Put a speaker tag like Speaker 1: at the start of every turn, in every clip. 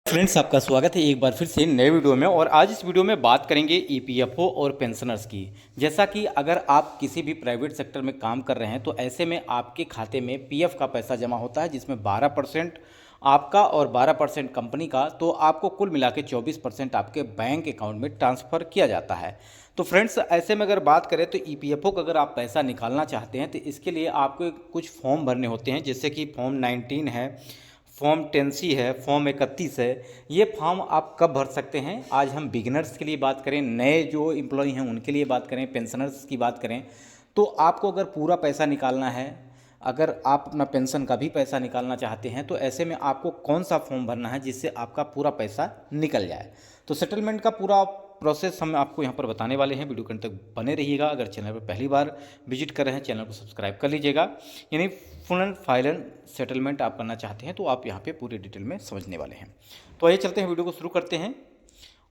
Speaker 1: Friends, आपका स्वागत है एक बार फिर से नए वीडियो में। और आज इस वीडियो में बात करेंगे ईपीएफओ और पेंशनर्स की। जैसा कि अगर आप किसी भी प्राइवेट सेक्टर में काम कर रहे हैं तो ऐसे में आपके खाते में पीएफ का पैसा जमा होता है, जिसमें 12% आपका और 12% कंपनी का, तो आपको कुल मिला के 24% आपके बैंक अकाउंट में ट्रांसफ़र किया जाता है। तो फ्रेंड्स, ऐसे में अगर बात करें तो ईपीएफओ का अगर आप पैसा निकालना चाहते हैं तो इसके लिए आपको कुछ फॉर्म भरने होते हैं, जैसे कि फॉर्म 19 है, फॉर्म 10C है, फॉर्म 31 है। ये फॉर्म आप कब भर सकते हैं? आज हम बिगिनर्स के लिए बात करें, नए जो एम्प्लॉय हैं उनके लिए बात करें, पेंशनर्स की बात करें, तो आपको अगर पूरा पैसा निकालना है, अगर आप अपना पेंशन का भी पैसा निकालना चाहते हैं, तो ऐसे में आपको कौन सा फॉर्म भरना है जिससे आपका पूरा पैसा निकल जाए। तो सेटलमेंट का पूरा प्रोसेस हम आपको यहाँ पर बताने वाले हैं। वीडियो के अंत तक बने रहिएगा। अगर चैनल पर पहली बार विजिट कर रहे हैं, चैनल को सब्सक्राइब कर लीजिएगा। यानी फुल एंड फाइनल सेटलमेंट आप करना चाहते हैं तो आप यहाँ पे पूरी डिटेल में समझने वाले हैं। तो आइए चलते हैं, वीडियो को शुरू करते हैं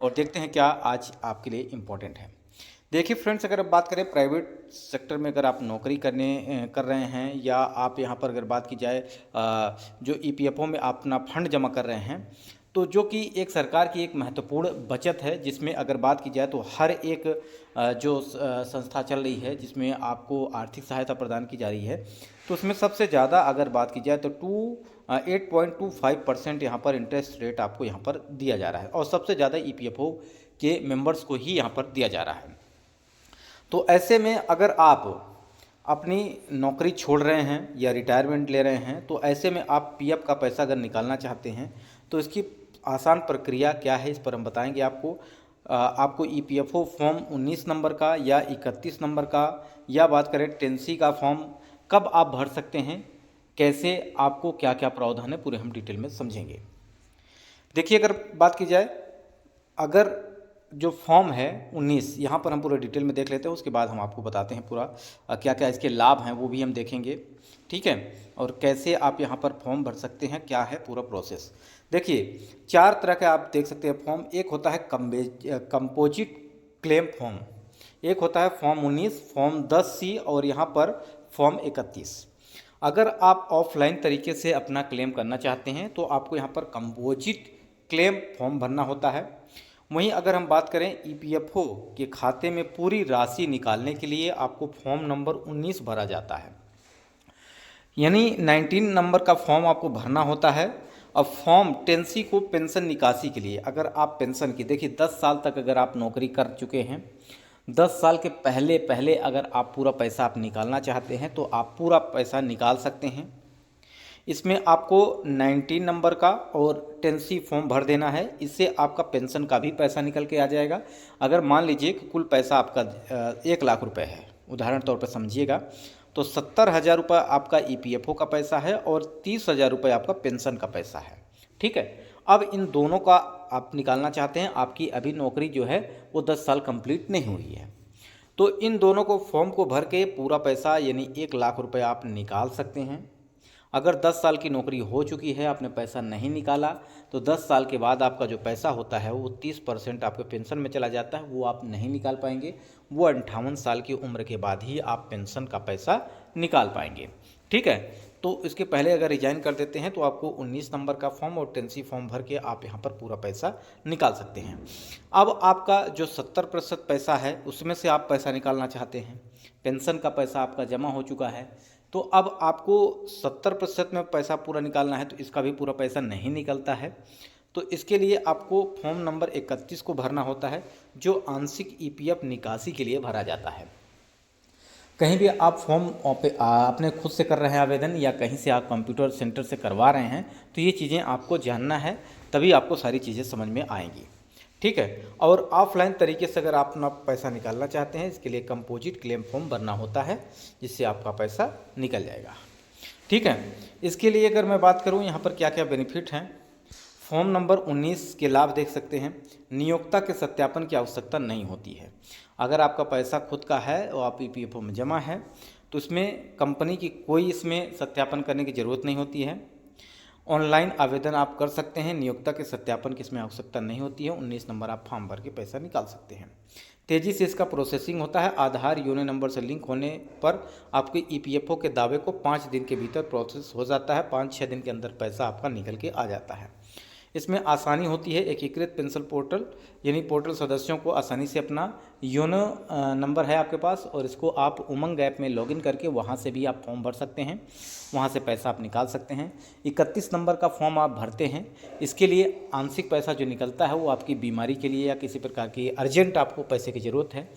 Speaker 1: और देखते हैं क्या आज आपके लिए इम्पोर्टेंट है। देखिए फ्रेंड्स, अगर आप बात करें प्राइवेट सेक्टर में, अगर आप नौकरी कर रहे हैं, या आप यहाँ पर अगर बात की जाए जो ईपीएफओ में आप अपना फंड जमा कर रहे हैं, तो जो कि एक सरकार की एक महत्वपूर्ण बचत है, जिसमें अगर बात की जाए तो हर एक जो संस्था चल रही है जिसमें आपको आर्थिक सहायता प्रदान की जा रही है, तो उसमें सबसे ज़्यादा अगर बात की जाए तो 8.25% यहाँ पर इंटरेस्ट रेट आपको यहाँ पर दिया जा रहा है, और सबसे ज़्यादा ईपीएफओ के मेंबर्स को ही यहाँ पर दिया जा रहा है। तो ऐसे में अगर आप अपनी नौकरी छोड़ रहे हैं या रिटायरमेंट ले रहे हैं, तो ऐसे में आप पीएफ का पैसा अगर निकालना चाहते हैं तो इसकी आसान प्रक्रिया क्या है, इस पर हम बताएंगे आपको। आपको ईपीएफओ फॉर्म 19 नंबर का या 31 नंबर का, या बात करें 10C का फॉर्म कब आप भर सकते हैं, कैसे, आपको क्या क्या प्रावधान है, पूरे हम डिटेल में समझेंगे। देखिए, अगर बात की जाए, अगर जो फॉर्म है 19, यहाँ पर हम पूरा डिटेल में देख लेते हैं, उसके बाद हम आपको बताते हैं पूरा क्या क्या इसके लाभ हैं वो भी हम देखेंगे, ठीक है। और कैसे आप यहाँ पर फॉर्म भर सकते हैं, क्या है पूरा प्रोसेस। देखिए, 4 तरह के आप देख सकते हैं फॉर्म। एक होता है कंपोजिट क्लेम फॉर्म, एक होता है फॉर्म 19, फॉर्म 10C, और यहाँ पर फॉर्म 31। अगर आप ऑफलाइन तरीके से अपना क्लेम करना चाहते हैं तो आपको यहाँ पर कंपोजिट क्लेम फॉर्म भरना होता है। वहीं अगर हम बात करें ईपीएफओ के खाते में पूरी राशि निकालने के लिए आपको फॉर्म नंबर 19 भरा जाता है, यानी 19 नंबर का फॉर्म आपको भरना होता है। अब फॉर्म 10C को पेंशन निकासी के लिए, अगर आप पेंशन की, देखिए 10 साल तक अगर आप नौकरी कर चुके हैं, 10 साल के पहले पहले अगर आप पूरा पैसा आप निकालना चाहते हैं तो आप पूरा पैसा निकाल सकते हैं। इसमें आपको 19 नंबर का और 10C फॉर्म भर देना है, इससे आपका पेंशन का भी पैसा निकल के आ जाएगा। अगर मान लीजिए कि कुल पैसा आपका 1 लाख रुपए है, उदाहरण तौर पर समझिएगा, तो 70,000 रुपये आपका ईपीएफओ का पैसा है और 30,000 रुपये आपका पेंशन का पैसा है, ठीक है। अब इन दोनों का आप निकालना चाहते हैं, आपकी अभी नौकरी जो है वो 10 साल कंप्लीट नहीं हुई है, तो इन दोनों को फॉर्म को भर के पूरा पैसा यानी 1 लाख रुपये आप निकाल सकते हैं। अगर 10 साल की नौकरी हो चुकी है, आपने पैसा नहीं निकाला, तो 10 साल के बाद आपका जो पैसा होता है वो 30% आपके पेंशन में चला जाता है, वो आप नहीं निकाल पाएंगे। वो 58 साल की उम्र के बाद ही आप पेंशन का पैसा निकाल पाएंगे, ठीक है। तो इसके पहले अगर रिजाइन कर देते हैं तो आपको 19 नंबर का फॉर्म और 10C फॉर्म भर के आप यहाँ पर पूरा पैसा निकाल सकते हैं। अब आपका जो 70% पैसा है उसमें से आप पैसा निकालना चाहते हैं, पेंशन का पैसा आपका जमा हो चुका है, तो अब आपको 70% में पैसा पूरा निकालना है, तो इसका भी पूरा पैसा नहीं निकलता है। तो इसके लिए आपको फॉर्म नंबर 31 को भरना होता है, जो आंशिक ईपीएफ निकासी के लिए भरा जाता है। कहीं भी आप फॉर्म अपने खुद से कर रहे हैं आवेदन, या कहीं से आप कंप्यूटर सेंटर से करवा रहे हैं, तो ये चीज़ें आपको जानना है, तभी आपको सारी चीज़ें समझ में आएंगी, ठीक है। और ऑफलाइन तरीके से अगर आप अपना पैसा निकालना चाहते हैं, इसके लिए कंपोजिट क्लेम फॉर्म भरना होता है, जिससे आपका पैसा निकल जाएगा, ठीक है। इसके लिए अगर मैं बात करूं यहाँ पर क्या क्या बेनिफिट हैं, फॉर्म नंबर 19 के लाभ देख सकते हैं। नियोक्ता के सत्यापन की आवश्यकता नहीं होती है। अगर आपका पैसा खुद का है और आप ईपीएफओ में जमा है, तो इसमें कंपनी की कोई इसमें सत्यापन करने की ज़रूरत नहीं होती है। ऑनलाइन आवेदन आप कर सकते हैं, नियोक्ता के सत्यापन की इसमें आवश्यकता नहीं होती है। 19 नंबर आप फॉर्म भर के पैसा निकाल सकते हैं। तेज़ी से इसका प्रोसेसिंग होता है। आधार यूनियन नंबर से लिंक होने पर आपके ईपीएफओ के दावे को 5 दिन के भीतर प्रोसेस हो जाता है। 5-6 दिन के अंदर पैसा आपका निकल के आ जाता है। इसमें आसानी होती है, एकीकृत पेंशन पोर्टल यानी पोर्टल सदस्यों को आसानी से अपना योनो नंबर है आपके पास और इसको आप उमंग ऐप में लॉगिन करके वहाँ से भी आप फॉर्म भर सकते हैं, वहाँ से पैसा आप निकाल सकते हैं। 31 नंबर का फॉर्म आप भरते हैं, इसके लिए आंशिक पैसा जो निकलता है वो आपकी बीमारी के लिए या किसी प्रकार की अर्जेंट आपको पैसे की ज़रूरत है,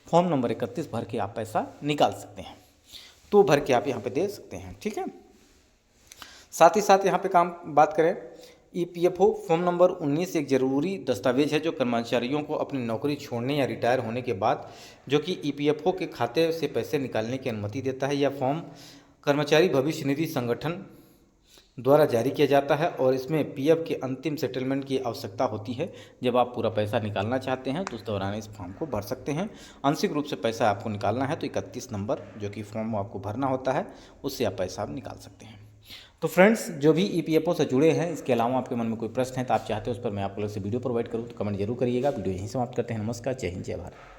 Speaker 1: फॉर्म नंबर 31 भर के आप पैसा निकाल सकते हैं, तो भर के आप यहाँ पे दे सकते हैं। ठीक है, साथ ही साथ यहाँ पे बात करें ईपीएफओ फॉर्म नंबर 19 एक ज़रूरी दस्तावेज है जो कर्मचारियों को अपनी नौकरी छोड़ने या रिटायर होने के बाद जो कि ईपीएफओ के खाते से पैसे निकालने की अनुमति देता है। यह फॉर्म कर्मचारी भविष्य निधि संगठन द्वारा जारी किया जाता है और इसमें पीएफ के अंतिम सेटलमेंट की आवश्यकता होती है। जब आप पूरा पैसा निकालना चाहते हैं तो उस दौरान इस फॉर्म को भर सकते हैं। आंशिक रूप से पैसा आपको निकालना है तो 31 नंबर जो कि फॉर्म आपको भरना होता है उससे आप पैसा आप निकाल सकते हैं। तो फ्रेंड्स, जो भी ईपीएफओ से जुड़े हैं, इसके अलावा आपके मन में कोई प्रश्न है तो आप चाहते हो उस पर मैं आपको अलग से वीडियो प्रोवाइड करूँ तो कमेंट जरूर करिएगा। वीडियो यहीं समाप्त करते हैं। नमस्कार, जय हिंद, जय भारत।